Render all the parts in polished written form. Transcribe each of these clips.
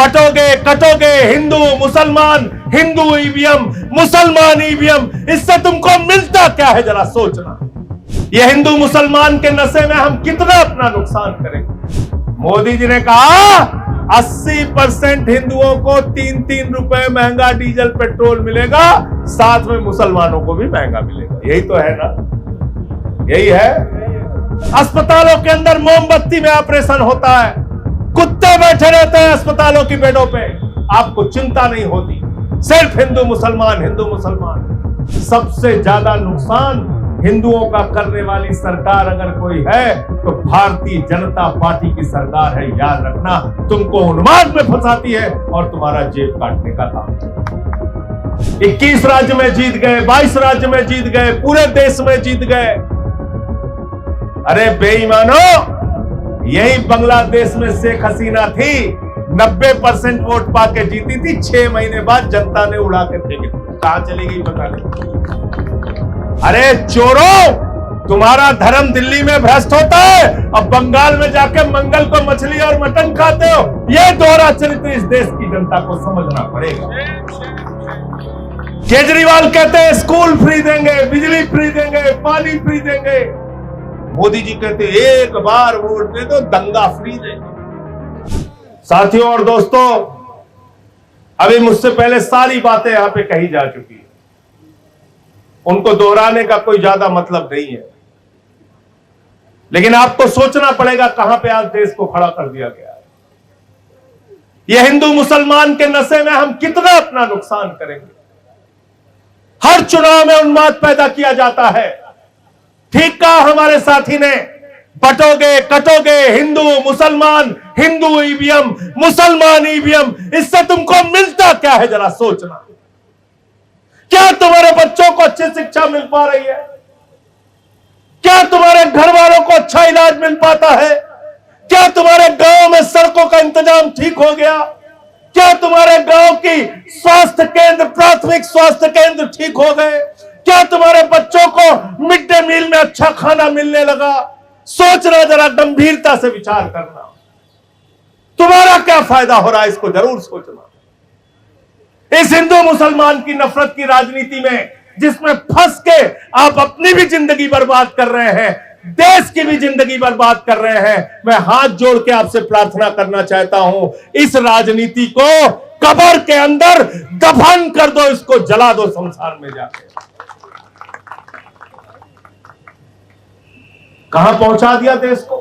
बटोगे कटोगे, हिंदू मुसलमान, हिंदू ईवीएम मुसलमान ईवीएम, इससे तुमको मिलता क्या है जरा सोचना। ये हिंदू मुसलमान के नशे में हम कितना अपना नुकसान करेंगे। मोदी जी ने कहा 80% हिंदुओं को 3-3 रुपए महंगा डीजल पेट्रोल मिलेगा, साथ में मुसलमानों को भी महंगा मिलेगा। यही तो है ना, यही है। अस्पतालों के अंदर मोमबत्ती में ऑपरेशन होता है, कुत्ते बैठे रहते हैं अस्पतालों की बेडों पे, आपको चिंता नहीं होती। सिर्फ हिंदू मुसलमान, हिंदू मुसलमान। सबसे ज्यादा नुकसान हिंदुओं का करने वाली सरकार अगर कोई है तो भारतीय जनता पार्टी की सरकार है। याद रखना, तुमको उन्माद में फंसाती है और तुम्हारा जेब काटने का काम। 21 राज्य में जीत गए, 22 राज्य में जीत गए, पूरे देश में जीत गए। अरे बेईमानो, यही बांग्लादेश में शेख हसीना थी, 90% वोट पाके जीती थी। 6 महीने बाद जनता ने उड़ा के फेंकी। कहां चली गई पता नहीं। अरे चोरों, तुम्हारा धर्म दिल्ली में भ्रष्ट होता है और बंगाल में जाके मंगल को मछली और मटन खाते हो। यह दोहरा चरित्र इस देश की जनता को समझना पड़ेगा। केजरीवाल कहते हैं स्कूल फ्री देंगे, बिजली फ्री देंगे, पानी फ्री देंगे। मोदी जी कहते हैं एक बार वोट दे दो, दंगा फ्री देंगे। साथियों और दोस्तों, अभी मुझसे पहले सारी बातें यहां पे कही जा चुकी है, उनको दोहराने का कोई ज्यादा मतलब नहीं है। लेकिन आपको सोचना पड़ेगा कहां पे आज देश को खड़ा कर दिया गया है। यह हिंदू मुसलमान के नशे में हम कितना अपना नुकसान करेंगे। हर चुनाव में उन्माद पैदा किया जाता है। ठीक कहा हमारे साथी ने, बटोगे कटोगे, हिंदू मुसलमान, हिंदू ईवीएम मुसलमान ईवीएम, इससे तुमको मिलता क्या है जरा सोचना। क्या तुम्हारे बच्चों को अच्छी शिक्षा मिल पा रही है? क्या तुम्हारे घर वालों को अच्छा इलाज मिल पाता है? क्या तुम्हारे गांव में सड़कों का इंतजाम ठीक हो गया? क्या तुम्हारे गांव की स्वास्थ्य केंद्र, प्राथमिक स्वास्थ्य केंद्र ठीक हो गए? क्या तुम्हारे बच्चों को मिड डे मील में अच्छा खाना मिलने लगा? सोचना, जरा गंभीरता से विचार करना। तुम्हारा क्या फायदा हो रहा है, इसको जरूर सोचना। इस हिंदू मुसलमान की नफरत की राजनीति में, जिसमें फंस के आप अपनी भी जिंदगी बर्बाद कर रहे हैं, देश की भी जिंदगी बर्बाद कर रहे हैं, मैं हाथ जोड़ के आपसे प्रार्थना करना चाहता हूं, इस राजनीति को कब्र के अंदर दफन कर दो, इसको जला दो शमशान में जाके। कहां पहुंचा दिया देश को।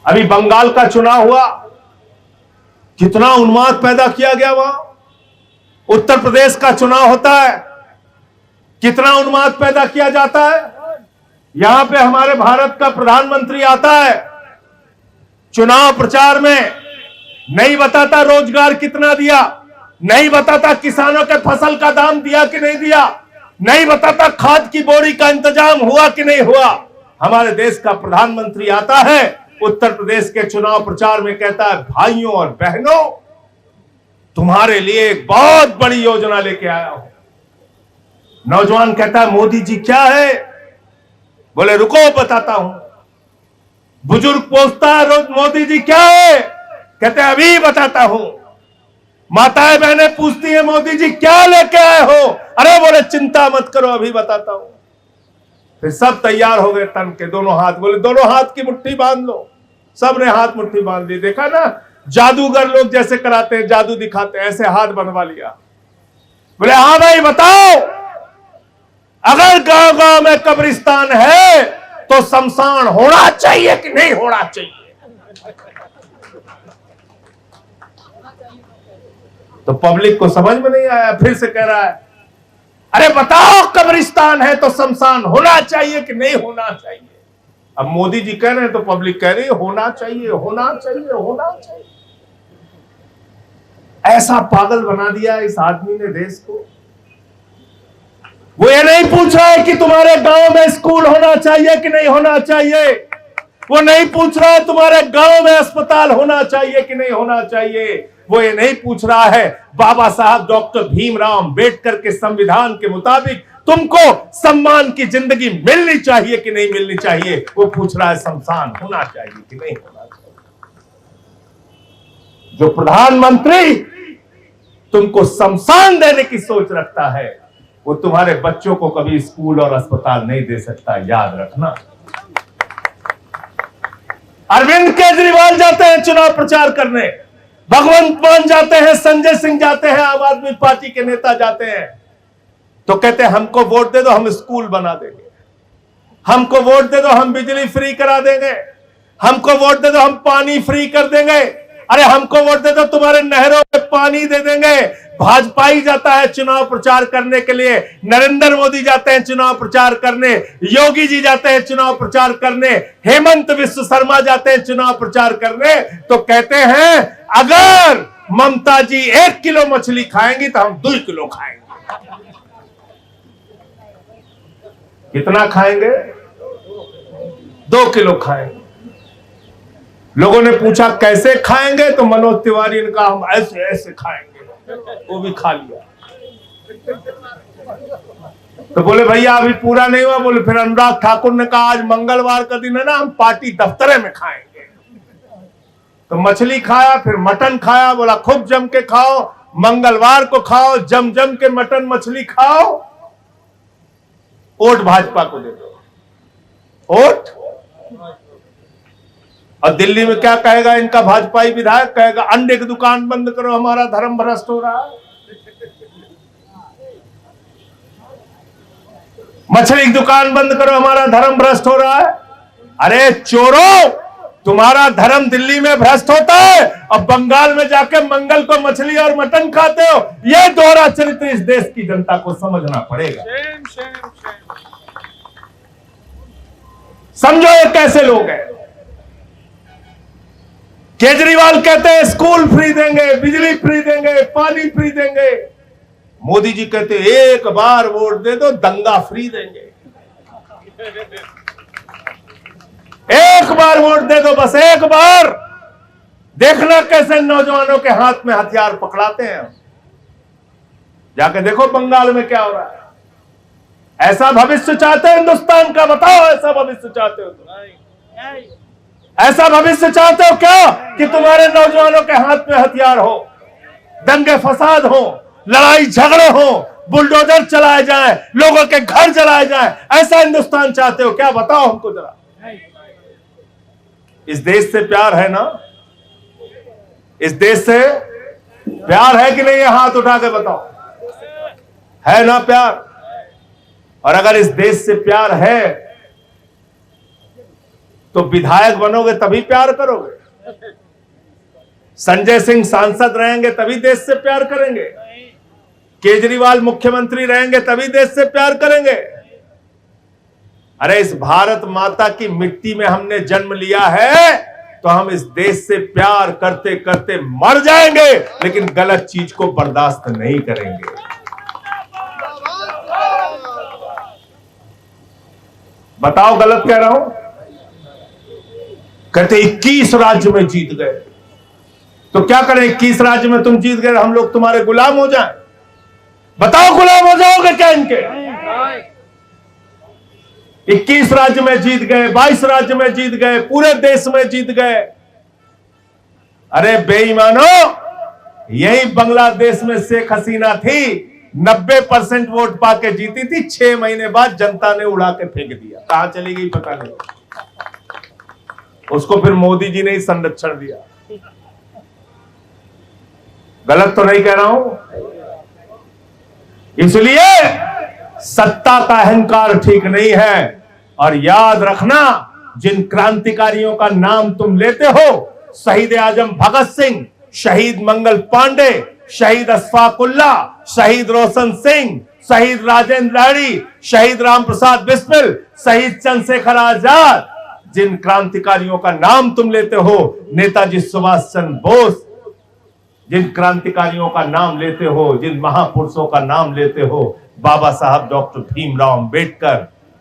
अभी बंगाल का चुनाव हुआ, कितना उन्माद पैदा किया गया वहां। उत्तर प्रदेश का चुनाव होता है, कितना उन्माद पैदा किया जाता है। यहां पे हमारे भारत का प्रधानमंत्री आता है, चुनाव प्रचार में नहीं बताता रोजगार कितना दिया, नहीं बताता किसानों के फसल का दाम दिया कि नहीं दिया, नहीं बताता खाद की बोरी का इंतजाम हुआ कि नहीं हुआ। हमारे देश का प्रधानमंत्री आता है, उत्तर प्रदेश के चुनाव प्रचार में कहता है, भाइयों और बहनों, तुम्हारे लिए एक बहुत बड़ी योजना लेके आया हूं। नौजवान कहता है, मोदी जी क्या है? बोले रुको बताता हूं। बुजुर्ग पूछता है, रोज मोदी जी क्या है? कहते हैं अभी बताता हूं। माताएं बहनें पूछती हैं, मोदी जी क्या लेके आए हो? अरे बोले चिंता मत करो, अभी बताता हूं। फिर सब तैयार हो गए तन के, दोनों हाथ, बोले दोनों हाथ की मुट्ठी बांध लो। सबने हाथ मुट्ठी बांध ली। देखा ना, जादूगर लोग जैसे कराते हैं, जादू दिखाते हैं, ऐसे हाथ बनवा लिया। बोले हाँ भाई बताओ, अगर गांव गांव में कब्रिस्तान है तो शमशान होना चाहिए कि नहीं होना चाहिए? तो पब्लिक को समझ में नहीं आया, फिर से कह रहा है, अरे बताओ कब्रिस्तान है तो शमशान होना चाहिए कि नहीं होना चाहिए? अब मोदी जी कह रहे हैं तो पब्लिक कह रही है होना चाहिए, होना चाहिए, होना चाहिए। ऐसा पागल बना दिया इस आदमी ने देश को। वो ये नहीं पूछ रहा है कि तुम्हारे गांव में स्कूल होना चाहिए कि नहीं होना चाहिए, वो नहीं पूछ रहा है तुम्हारे गांव में अस्पताल होना चाहिए कि नहीं होना चाहिए, वो ये नहीं पूछ रहा है बाबा साहब डॉक्टर भीमराव अंबेडकर के संविधान के मुताबिक तुमको सम्मान की जिंदगी मिलनी चाहिए कि नहीं मिलनी चाहिए, वो पूछ रहा है शमशान होना चाहिए कि नहीं होना चाहिए। जो प्रधानमंत्री तुमको शमशान देने की सोच रखता है, वो तुम्हारे बच्चों को कभी स्कूल और अस्पताल नहीं दे सकता, याद रखना। अरविंद केजरीवाल जाते हैं चुनाव प्रचार करने, भगवंत मान जाते हैं, संजय सिंह जाते हैं, आम आदमी पार्टी के नेता जाते हैं, तो कहते हैं हमको वोट दे दो, हम स्कूल बना देंगे, हमको वोट दे दो, हम बिजली फ्री करा देंगे, हमको वोट दे दो, हम पानी फ्री कर देंगे, अरे हमको वोट दे दो, तुम्हारे नहरों में पानी दे देंगे। भाजपा ही जाता है चुनाव प्रचार करने के लिए, नरेंद्र मोदी जाते हैं चुनाव प्रचार करने, योगी जी जाते हैं चुनाव प्रचार करने, हेमंत विश्व शर्मा जाते हैं चुनाव प्रचार करने, तो कहते हैं अगर ममता जी 1 किलो मछली खाएंगी तो हम 2 किलो खाएंगे। कितना खाएंगे? 2 किलो खाएंगे। लोगों ने पूछा कैसे खाएंगे, तो मनोज तिवारी ने कहा हम ऐसे ऐसे खाएंगे, वो भी खा लिया। तो बोले भैया अभी पूरा नहीं हुआ, बोले फिर अनुराग ठाकुर ने कहा आज मंगलवार का दिन है ना, हम पार्टी दफ्तरे में खाएंगे। तो मछली खाया, फिर मटन खाया, बोला खूब जम के खाओ, मंगलवार को खाओ, जम जम के मटन मछली खाओ, वोट भाजपा को दे दो, वोट। और दिल्ली में क्या कहेगा इनका भाजपाई विधायक? कहेगा अंडे की दुकान बंद करो, हमारा धर्म भ्रष्ट हो रहा है, मछली की दुकान बंद करो, हमारा धर्म भ्रष्ट हो रहा है। अरे चोरों, तुम्हारा धर्म दिल्ली में भ्रष्ट होता है और बंगाल में जाके मंगल को मछली और मटन खाते हो। यह दोहरा चरित्र इस देश की जनता को समझना पड़ेगा। समझो ये कैसे लोग हैं। केजरीवाल कहते हैं स्कूल फ्री देंगे, बिजली फ्री देंगे, पानी फ्री देंगे। मोदी जी कहते हैं एक बार वोट दे दो, दंगा फ्री देंगे। एक बार वोट दे दो, बस एक बार, देखना कैसे नौजवानों के हाथ में हथियार पकड़ाते हैं। जाके देखो बंगाल में क्या हो रहा है। ऐसा भविष्य चाहते हो हिंदुस्तान का? बताओ ऐसा भविष्य चाहते हो तो? ऐसा भविष्य चाहते हो क्या कि तुम्हारे नौजवानों के हाथ में हथियार हो, दंगे फसाद हो, लड़ाई झगड़े हो, बुलडोजर चलाए जाए, लोगों के घर जलाए जाए? ऐसा हिंदुस्तान चाहते हो क्या? बताओ हमको जरा। इस देश से प्यार है ना? इस देश से प्यार है कि नहीं? ये हाथ उठा के बताओ, है ना प्यार? और अगर इस देश से प्यार है तो विधायक बनोगे तभी प्यार करोगे, संजय सिंह सांसद रहेंगे तभी देश से प्यार करेंगे, केजरीवाल मुख्यमंत्री रहेंगे तभी देश से प्यार करेंगे। अरे इस भारत माता की मिट्टी में हमने जन्म लिया है तो हम इस देश से प्यार करते करते मर जाएंगे, लेकिन गलत चीज को बर्दाश्त नहीं करेंगे। बताओ गलत कह रहा हूं? कहते 21 राज्य में जीत गए, तो क्या करें? 21 राज्य में तुम जीत गए, हम लोग तुम्हारे गुलाम हो जाएं? बताओ गुलाम हो जाओगे क्या इनके? 21 राज्य में जीत गए, 22 राज्य में जीत गए, पूरे देश में जीत गए। अरे बेईमानो, यही बांग्लादेश में शेख हसीना थी, 90% वोट पाके जीती थी, 6 महीने बाद जनता ने उड़ा के फेंक दिया। कहां चली गई पता नहीं, उसको फिर मोदी जी ने ही संरक्षण दिया। गलत तो नहीं कह रहा हूं? इसलिए सत्ता का अहंकार ठीक नहीं है। और याद रखना, जिन क्रांतिकारियों का नाम तुम लेते हो, शहीद आजम भगत सिंह, शहीद मंगल पांडे, शहीद अशफाकुल्ला, शहीद रोशन सिंह, शहीद राजेंद्र लाड़ी, शहीद राम प्रसाद बिस्मिल, शहीद चंद्रशेखर आजाद, जिन क्रांतिकारियों का नाम तुम लेते हो, नेताजी सुभाष चंद्र बोस, जिन क्रांतिकारियों का नाम लेते हो, जिन महापुरुषों का नाम लेते हो, बाबा साहब डॉक्टर भीमराव अंबेडकर,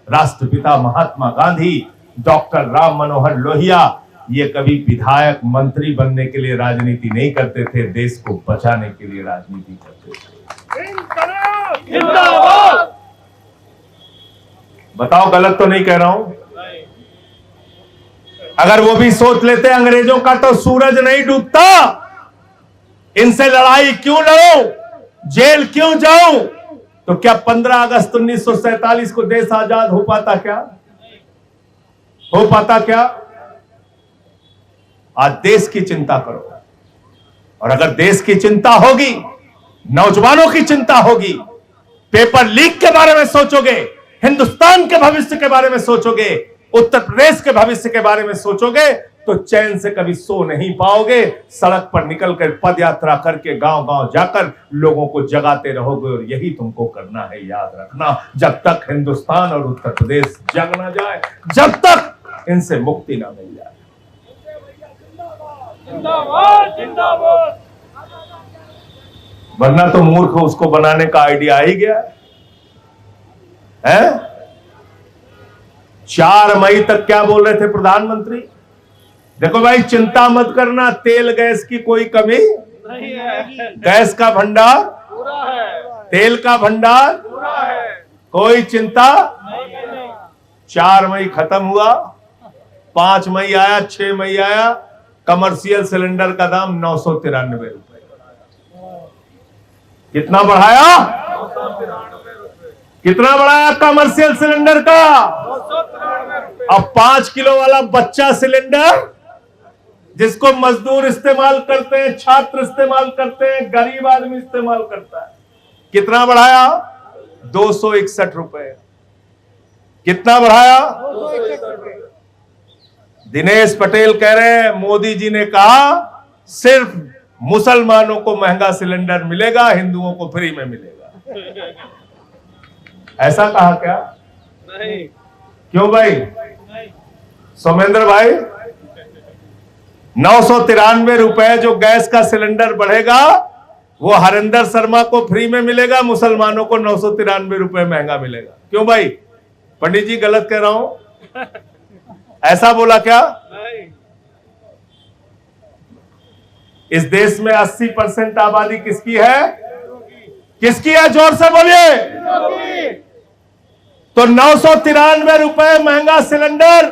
राष्ट्रपिता महात्मा गांधी, डॉक्टर राम मनोहर लोहिया, ये कभी विधायक मंत्री बनने के लिए राजनीति नहीं करते थे, देश को बचाने के लिए राजनीति करते थे। बताओ गलत तो नहीं कह रहा हूं? अगर वो भी सोच लेते अंग्रेजों का तो सूरज नहीं डूबता, इनसे लड़ाई क्यों लड़ूं, जेल क्यों जाऊं? तो क्या 15 अगस्त 1947 को देश आजाद हो पाता क्या? हो पाता क्या? आज देश की चिंता करो, और अगर देश की चिंता होगी, नौजवानों की चिंता होगी, पेपर लीक के बारे में सोचोगे, हिंदुस्तान के भविष्य के बारे में सोचोगे, उत्तर प्रदेश के भविष्य के बारे में सोचोगे, तो चैन से कभी सो नहीं पाओगे। सड़क पर निकलकर पद यात्रा करके गांव गांव जाकर लोगों को जगाते रहोगे, और यही तुमको करना है। याद रखना, जब तक हिंदुस्तान और उत्तर प्रदेश जग ना जाए, जब तक इनसे मुक्ति ना मिल जाए। जिंदाबाद जिंदाबाद। वरना तो मूर्ख उसको बनाने का आइडिया आ ही गया है? 4 मई तक क्या बोल रहे थे प्रधानमंत्री? देखो भाई, चिंता मत करना, तेल गैस की कोई कमी नहीं है, गैस का भंडार पूरा है, तेल का भंडार पूरा है, कोई चिंता। नहीं। 4 मई खत्म हुआ, 5 मई आया, 6 मई आया, कमर्शियल सिलेंडर का दाम 993 रुपए। कितना बढ़ाया? कितना बढ़ाया कमर्शियल सिलेंडर का? 293 अब 5 किलो वाला बच्चा सिलेंडर, जिसको मजदूर इस्तेमाल करते हैं, छात्र इस्तेमाल करते हैं, गरीब आदमी इस्तेमाल करता है, कितना बढ़ाया? 261 रुपए। कितना बढ़ाया? दिनेश पटेल कह रहे हैं मोदी जी ने कहा सिर्फ मुसलमानों को महंगा सिलेंडर मिलेगा, हिंदुओं को फ्री में मिलेगा। ऐसा कहा क्या? नहीं, क्यों भाई? सोमेंद्र भाई, 993 रुपए जो गैस का सिलेंडर बढ़ेगा, वो हरिंदर शर्मा को फ्री में मिलेगा, मुसलमानों को 993 रुपए महंगा मिलेगा। क्यों भाई? पंडित जी गलत कह रहा हूं? ऐसा बोला क्या? नहीं। इस देश में 80% आबादी किसकी है? किसकी है? जोर से बोलिए। तो 993 रुपए महंगा सिलेंडर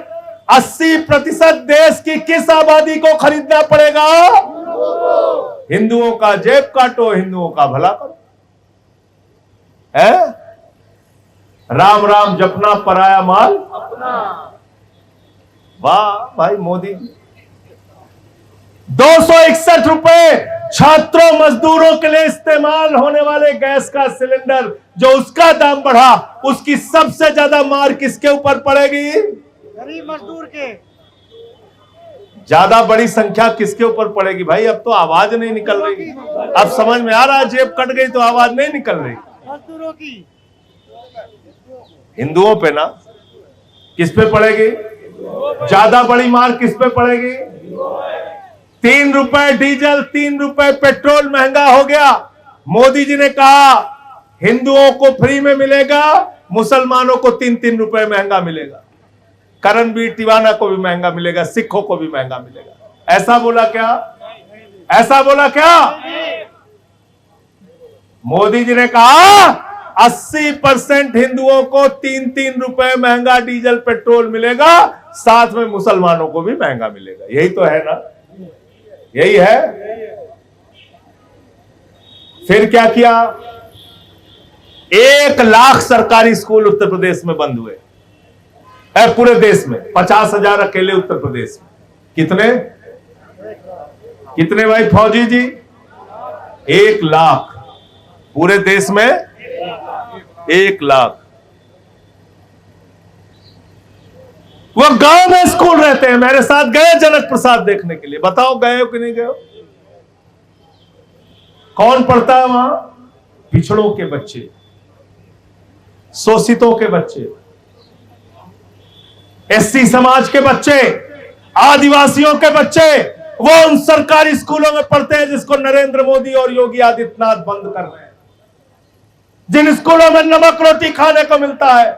80% देश की किस आबादी को खरीदना पड़ेगा? हिंदुओं का जेब काटो, हिंदुओं का भला करो। है? राम राम जपना, पराया माल अपना। वाह भाई मोदी। 261 रुपए छात्रों मजदूरों के लिए इस्तेमाल होने वाले गैस का सिलेंडर, जो उसका दाम बढ़ा, उसकी सबसे ज्यादा मार किसके ऊपर पड़ेगी? गरीब मजदूर के। ज्यादा बड़ी संख्या किसके ऊपर पड़ेगी भाई? अब तो आवाज नहीं निकल रही। अब समझ में आ रहा है, जेब कट गई तो आवाज नहीं निकल रही। मजदूरों की। हिंदुओं पे ना, किस पे पड़ेगी ज्यादा बड़ी मार? किस पे पड़ेगी? 3 रुपए डीजल, 3 रुपए पेट्रोल महंगा हो गया। मोदी जी ने कहा हिंदुओं को फ्री में मिलेगा, मुसलमानों को 3-3 रुपए महंगा मिलेगा, करणवीर टिवाना को भी महंगा मिलेगा, सिखों को भी महंगा मिलेगा। ऐसा बोला क्या? ऐसा बोला क्या? मोदी जी ने कहा 80% हिंदुओं को 3-3 रुपए महंगा डीजल पेट्रोल मिलेगा, साथ में मुसलमानों को भी महंगा मिलेगा। यही तो है ना? यही है। फिर क्या किया? 1 लाख सरकारी स्कूल उत्तर प्रदेश में बंद हुए। पूरे देश में 50,000 अकेले उत्तर प्रदेश में। कितने? कितने भाई फौजी जी? 1 लाख पूरे देश में। 1 लाख। वो गांव में स्कूल रहते हैं। मेरे साथ गए जनक प्रसाद देखने के लिए। बताओ गए हो कि नहीं गए हो? कौन पढ़ता है वहां? पिछड़ों के बच्चे, शोषितों के बच्चे, एससी समाज के बच्चे, आदिवासियों के बच्चे, वो उन सरकारी स्कूलों में पढ़ते हैं जिसको नरेंद्र मोदी और योगी आदित्यनाथ बंद कर रहे हैं। जिन स्कूलों में नमक रोटी खाने को मिलता है।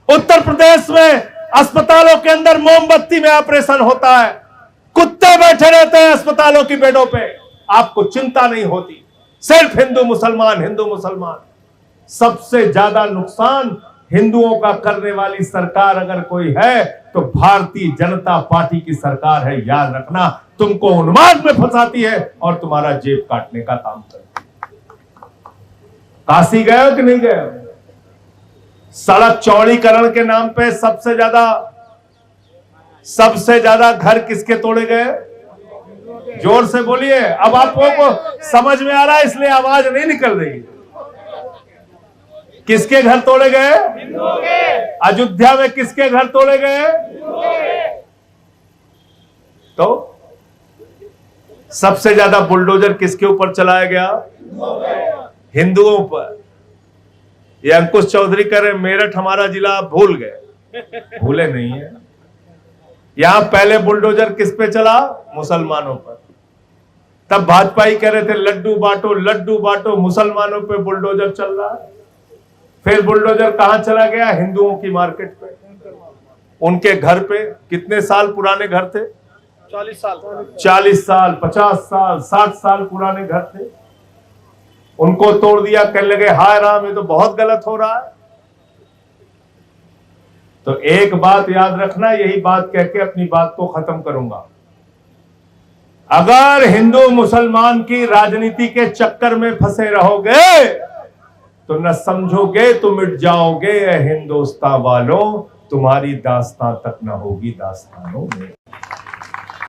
उत्तर प्रदेश में अस्पतालों के अंदर मोमबत्ती में ऑपरेशन होता है, कुत्ते बैठे रहते हैं अस्पतालों की बेडों पे, आपको चिंता नहीं होती। सिर्फ हिंदू मुसलमान, हिंदू मुसलमान। सबसे ज्यादा नुकसान हिंदुओं का करने वाली सरकार अगर कोई है तो भारतीय जनता पार्टी की सरकार है। याद रखना, तुमको उन्माद में फंसाती है और तुम्हारा जेब काटने का काम करती है। काशी गए हो कि नहीं गए हो? सड़क चौड़ीकरण के नाम पे सबसे ज्यादा घर किसके तोड़े गए? जोर से बोलिए, अब आपको को समझ में आ रहा है इसलिए आवाज नहीं निकल रही। किसके घर तोड़े गए? अयोध्या में किसके घर तोड़े गए? तो सबसे ज्यादा बुलडोजर किसके ऊपर चलाया गया? हिंदुओं पर। ये अंकुश चौधरी कह रहे मेरठ हमारा जिला आप भूल गए। भूले नहीं है। यहां पहले बुलडोजर किस पे चला? मुसलमानों पर। तब भाजपा ही कह रहे थे लड्डू बांटो, मुसलमानों पे बुलडोजर चल रहा है। फिर बुलडोजर कहां चला गया? हिंदुओं की मार्केट पे, उनके घर पे। कितने साल पुराने घर थे? 40 साल 40 साल, 50 साल, 60 साल पुराने घर थे, उनको तोड़ दिया। कहने लगे हाय राम, ये तो बहुत गलत हो रहा है। तो एक बात याद रखना, यही बात कह के अपनी बात को खत्म करूंगा। अगर हिंदू मुसलमान की राजनीति के चक्कर में फंसे रहोगे तो न समझोगे तो मिट जाओगे। हिंदुस्तान वालों, तुम्हारी दास्तां तक न होगी दास्तानों में।